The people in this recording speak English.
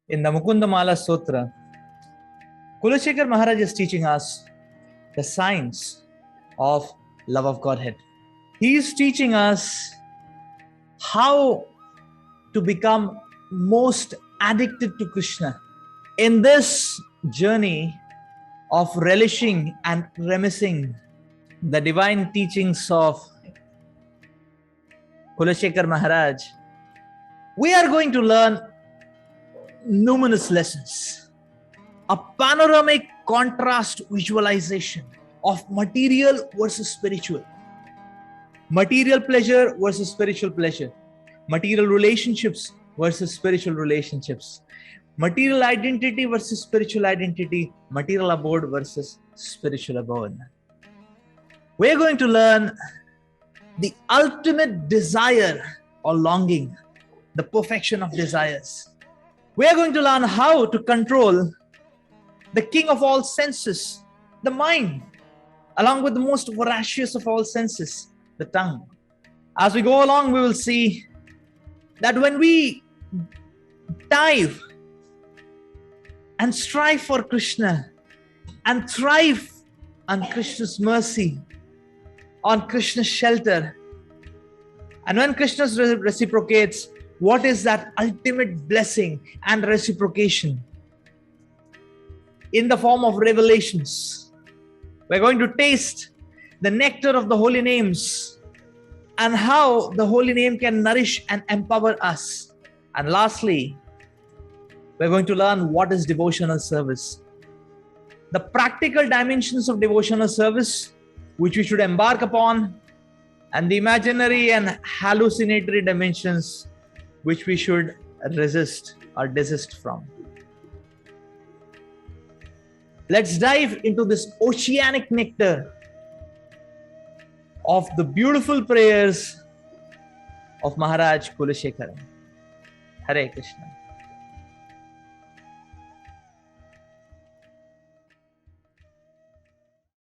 In the Mukunda Mala Stotra, Kulasekhara Maharaj is teaching us the science of love of Godhead. He is teaching us how to become most addicted to Krishna. In this journey of relishing and reminiscing the divine teachings of Kulasekhara Maharaj, we are going to learn numerous lessons. A panoramic contrast visualization of material versus spiritual. Material pleasure versus spiritual pleasure. Material relationships versus spiritual relationships. Material identity versus spiritual identity. Material abode versus spiritual abode. We're going to learn the ultimate desire or longing, the perfection of desires. We're going to learn how to control the king of all senses, the mind, along with the most voracious of all senses, the tongue. As we go along, we will see that when we dive and strive for Krishna and thrive on Krishna's mercy, on Krishna's shelter, and when Krishna reciprocates, what is that ultimate blessing and reciprocation? In the form of revelations. We're going to taste the nectar of the holy names and how the holy name can nourish and empower us. And lastly, we're going to learn what is devotional service. The practical dimensions of devotional service which we should embark upon, and the imaginary and hallucinatory dimensions which we should resist or desist from. Let's dive into this oceanic nectar of the beautiful prayers of Maharaj Kulasekhara. Hare Krishna.